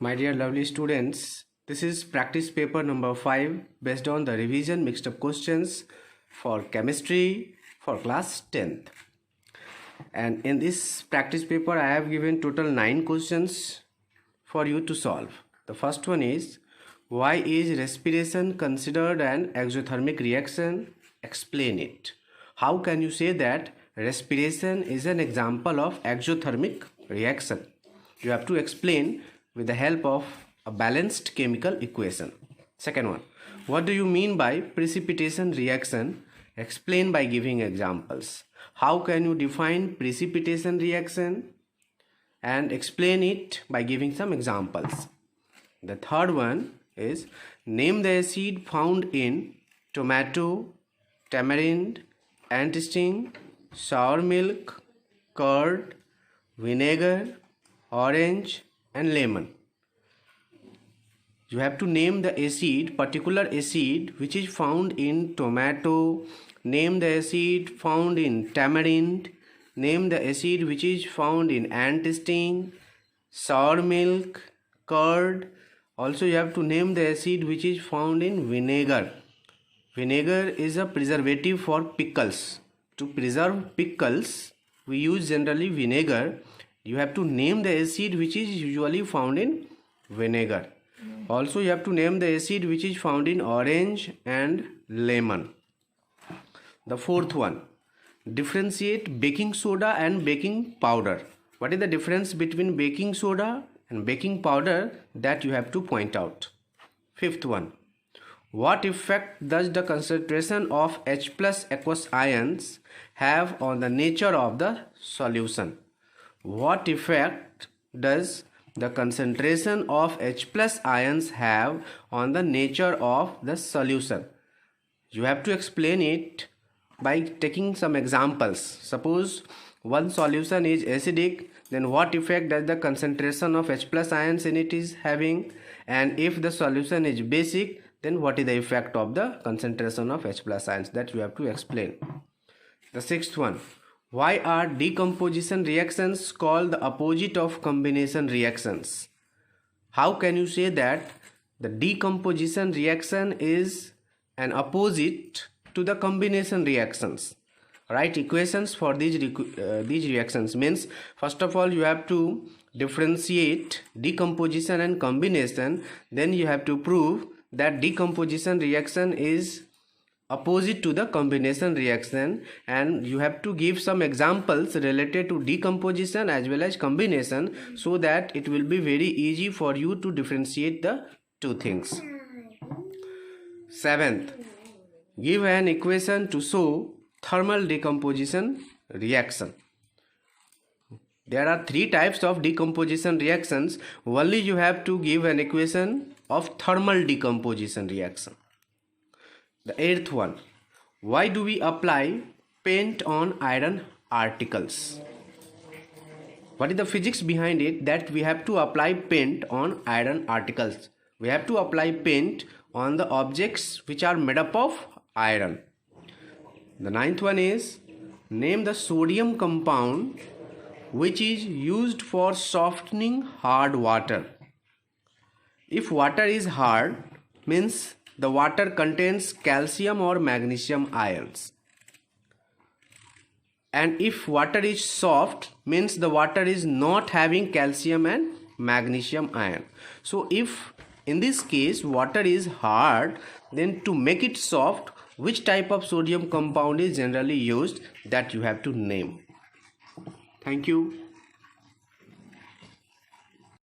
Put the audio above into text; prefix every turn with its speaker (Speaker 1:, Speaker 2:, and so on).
Speaker 1: My dear lovely students, this is practice paper number 5 based on the revision mixed up questions for chemistry for class 10th. And in this practice paper I have given total 9 questions for you to solve. The first one is, why is respiration considered an exothermic reaction? Explain it. How can you say that respiration is an example of exothermic reaction? You have to explain with the help of a balanced chemical equation. Second one, what do you mean by precipitation reaction? Explain by giving examples. How can you define precipitation reaction? And explain it by giving some examples. The third one is, name the acid found in tomato, tamarind, antisting, sour milk, curd, vinegar, orange and lemon. You have to name the acid, particular acid which is found in tomato, name the acid found in tamarind, name the acid which is found in antisting, sour milk, curd. Also you have to name the acid which is found in vinegar. Vinegar is a preservative for pickles. To preserve pickles, we use generally vinegar. You have to name the acid which is usually found in vinegar. Also you have to name the acid which is found in orange and lemon. The fourth one, differentiate baking soda and baking powder. What is the difference between baking soda and baking powder? That you have to point out. Fifth one, what effect does the concentration of H plus aqueous ions have on the nature of the solution? What effect does the concentration of H plus ions have on the nature of the solution? You have to explain it by taking some examples. Suppose one solution is acidic, then what effect does the concentration of H plus ions in it is having? And if the solution is basic, then what is the effect of the concentration of H plus ions? That you have to explain. The sixth one, why are decomposition reactions called the opposite of combination reactions? How can you say that the decomposition reaction is an opposite to the combination reactions? Write equations for these reactions. Means first of all you have to differentiate decomposition and combination. Then you have to prove that decomposition reaction is opposite to the combination reaction, and you have to give some examples related to decomposition as well as combination, so that it will be very easy for you to differentiate the two things. Seventh, give an equation to show thermal decomposition reaction. There are 3 types of decomposition reactions. Only you have to give an equation of thermal decomposition reaction. The 8th one, why do we apply paint on iron articles? What is the physics behind it that we have to apply paint on iron articles? We have to apply paint on the objects which are made up of iron. The 9th one is, name the sodium compound which is used for softening hard water. If water is hard, means the water contains calcium or magnesium ions. And if water is soft, means the water is not having calcium and magnesium ion. So if in this case water is hard, then to make it soft, which type of sodium compound is generally used? That you have to name. Thank you.